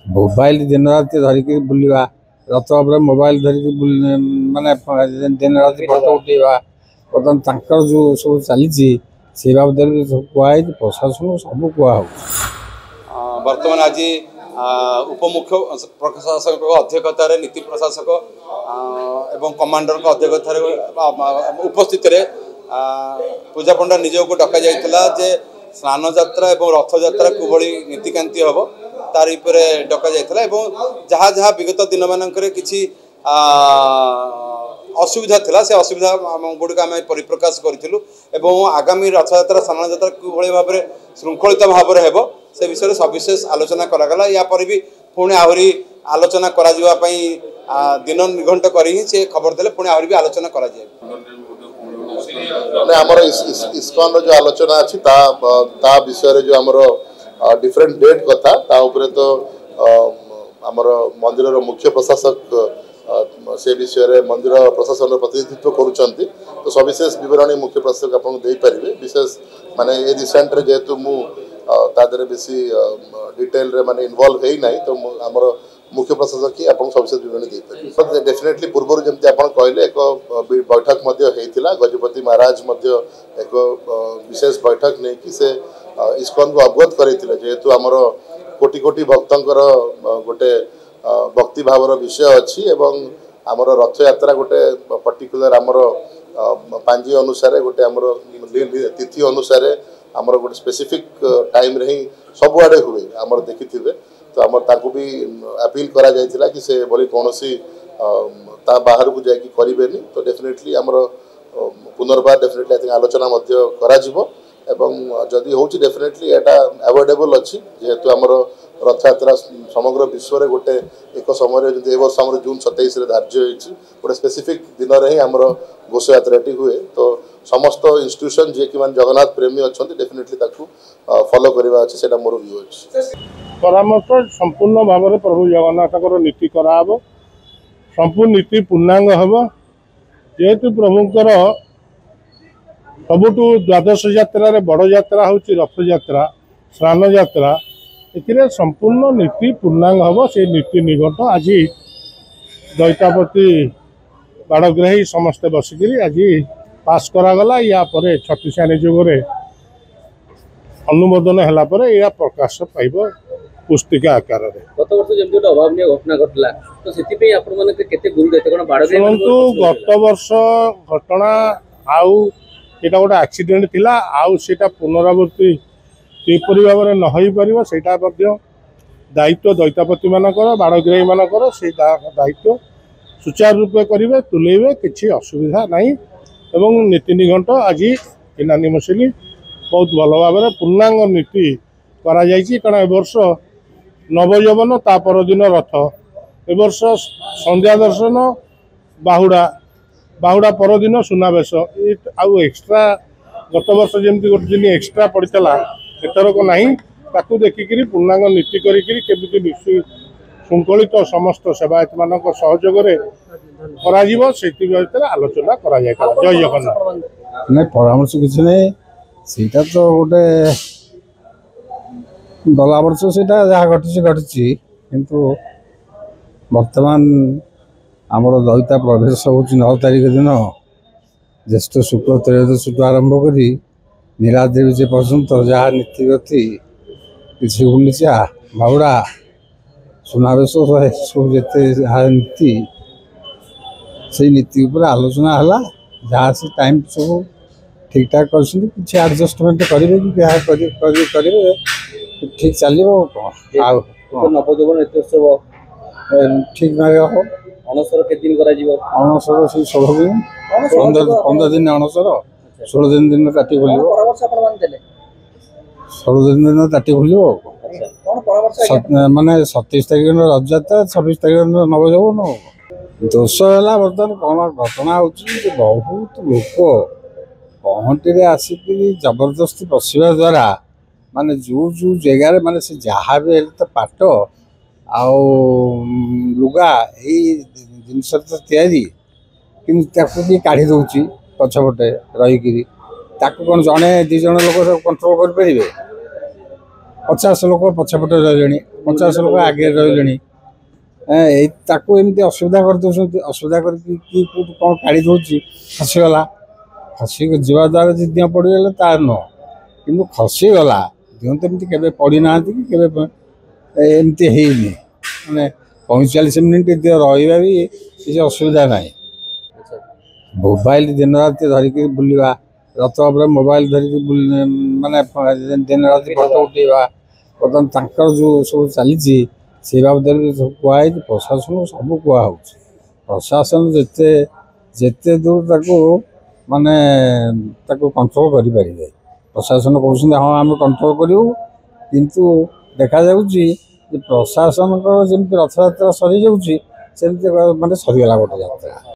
mobile दिन राति धरिक बुलवा रथ मोबाइल धरिक माने दिन राति फोटो उठेवा बर्तमान जो सब चली से बाबद कहुई प्रशासन सब कह बर्तमान आज उपमुख्य प्रशासक अध्यक्षतार नीति प्रशासक एवं कमांडर अध्यक्षतार उपस्थित पूजा पंडा निज को डक जा स्नान यात्रा और रथ यात्रा किभली नीतिकांति हम तार डक जा जहाँ जहाँ विगत दिन मानक किसी असुविधा थिला से असुविधा गुड़िक आम परिप्रकाश करूँ आगामी रथ यात्रा स्नान यात्रा किभली भाव में श्रृंखलित भाव में हो से विषय सविशेष आलोचना करागला या पर भी पुणी आहरी आलोचना करा दिन निघंट कर से खबर देले पुणी आहरी भी आलोचना करा आमर इस्कॉन जो आलोचना अच्छी ता विषय जो आमर डिफरेंट डेट कथा ता उपरे तो आमर मंदिर मुख्य प्रशासक से विषय मंदिर प्रशासन प्रतिनिधित्व करुँच तो सविशेष विवरणी मुख्य प्रशासक आपको विशेष माने ये रिसेंट जेहेतु मुझे बेसी डिटेल रे माने इन्वॉल्व है ना तो आमर मुख्य प्रशासक ही आप सविशेष विवरणी डेफिनेटली पूर्व जमी आप कहले एक बैठक गजपति महाराज एक विशेष बैठक नहीं कि से इस्कॉन को अवगत करते जेहेतु आमर कोटि कोटि भक्तर गोटे भक्ति भावर विषय अच्छी एवं आमर रथ यात्रा गोटे पर्टिकुलर आमर पांजी अनुसार गोटे आमर तिथि अनुसार आमर गोटे स्पेसिफिक टाइम रे ही सबुआड़े हुए आमर देखी तो आमर ताकू भी अपील करा जायतिला कि से बोली कौन सी ता बाहर को जाकि करेनि तो डेफिनेटली आमर पुनर्बार डेफिनेटली आई थिंक आलोचना करा एवं जदि होची डेफिनेटली एटा अवॉइडेबल अच्छी जेहेतु आमर रथ यात्रा समग्र विश्व में गोटे एक समय ए वर्ष आम जून 27 धार्य होती गोटे स्पेसिफिक दिन में ही आमर घोष यात्राटी हुए तो समस्त इंस्टीट्यूशन जी कि जगन्नाथ प्रेमी अच्छा डेफिनेटली फॉलो करवा अच्छे से मोर व्यू अच्छे परामर्श संपूर्ण भाव में प्रभु जगन्नाथ नीति कराब संपूर्ण नीति पूर्णांग हम जेहेतु प्रभुंर सबुठू द्वादश यात्रा बड़ यात्रा हूँ रथ यात्रा स्नान यात्रा ए संपूर्ण नीति पूर्णांग हम से नीति निघंट आज दैतापति बाड़ग्राही समस्ते बसिक आज पास करागला या पर छत्तीसा नियोग अनुमोदन है या प्रकाश पाइब पुस्तिका आकार गत वर्ष जमी अभावन घटना घटला तो से शुणु गत वर्ष घटना आउ यहाँ गोटे एक्सीडेंट थिला आउ सेटा पुनरावृत्ति किपरि भाव में न हो पार से दायित्व दैतापति मानकर बाड़ग्राही मानकर से दायित्व सुचारू रूपे करेंगे तुलेबे किसी असुविधा नहीं एवं नीति निघंट आज यूनानिमसली बहुत भल भाव में पूर्णांग नीति करा कारण ए वर्ष नवयौवन ता परदिन रथ ए वर्ष संध्या दर्शन बाहुड़ा बाहुड़ा परदिन सुनावेश आउ एक्सट्रा गत वर्ष जमी गोटे दिन एक्सट्रा पड़ता एथरक नहीं ताकू देखिकी पूर्णांग नीति करके श्रृंखलित समस्त सेवायत मान सहयोग आलोचना करा जय जगन्नाथ नहीं परामर्श किसी नहीं सीटा तो गोटे गला वर्ष से जहाँ घटी किंतु वर्तमान आमर दईता प्रवेश हो 9 तारिख दिन ज्येष्ठ शुक्ल त्रयोदशी आरंभ कर नीलाद्री विजय पर्यंत जहाँ नीति गति किसी गुंडीचा बाहुड़ा सुनावेश सब जिते नीति से नीति उपर आलोचना है जहाँ से टाइम सब ठीक ठाक कर एडजस्टमेंट करेंगे कि करेंगे ठीक चलो नवयौवन नृत्योत्सव ठीक ना हो अणसर के दिन अणसर से 16 दिन 15 दिन अणसर 16 दिन ताटी खोल 16 दिन ताटी खोल माने 27 तारिख रथ यात्रा 26 तारिख नवयौवन दोष है बर्तमान कौन घटना हो बहुत लोक पहंटी आसिक जबरदस्ती बसवा द्वारा माने जो जो जगार माने से जहाँ भी तो पाट आउ लुगा यही जिनस तो तैयारी कि काढ़ी दौर पछपटे रहीकि कौन जड़े 2 जन लोग कंट्रोल करें 50 लोग पछपटे रही 50 ଲୋକ ଆଗରେ ରହିଲେଣି ଏଇ ତାକୁ ଏମିତି ଅସୁବିଧା କରିଦେଉଛନ୍ତି ଅସୁବିଧା କରିକି କି କେଉଁଠୁ କ'ଣ କାଢ଼ି ଦେଉଛି ଖସିଗଲା ଯିବା ଦ୍ୱାରା ଯଦି ଦିଅଁ ପଡ଼ିଗଲେ ତା ନୁହଁ କିନ୍ତୁ ଖସିଗଲା ଦିଅଁ ତ ଏମିତି କେବେ ପଡ଼ିନାହାନ୍ତି କି କେବେ ଏମିତି ହେଇନି ମାନେ 45 ମିନିଟ୍ ଦିଅ ରହିବା ବି କିଛି ଅସୁବିଧା ନାହିଁ ମୋବାଇଲ ଦିନ ରାତି ଧରିକି ବୁଲିବା ରଥ ଉପରେ ମୋବାଇଲ ଧରିକି ମାନେ ଦିନ ରାତି ଫଟୋ ଉଠେଇବା ବର୍ତ୍ତମାନ ତାଙ୍କର ଯେଉଁ ସବୁ ଚାଲିଛି ସେ ବାବଦରେ ବି ସବୁ କୁହାହେଇଛି ପ୍ରଶାସନକୁ ସବୁ କୁହାହେଉଛି ପ୍ରଶାସନ ଯେତେ ଯେତେ ଦୂର ତାକୁ ମାନେ ତାକୁ କଣ୍ଟ୍ରୋଲ କରିପାରିବେ ପ୍ରଶାସନ କହୁଛନ୍ତି ହଁ ଆମେ କଣ୍ଟ୍ରୋଲ କରିବୁ କିନ୍ତୁ ଦେଖାଯାଉଛି ଯେ ପ୍ରଶାସନଙ୍କର ଯେମିତି ରଥଯାତ୍ରା ସରିଯାଉଛି ସେମିତି ମାନେ ସରିଗଲା ଗୋଟେ ଯାତ୍ରା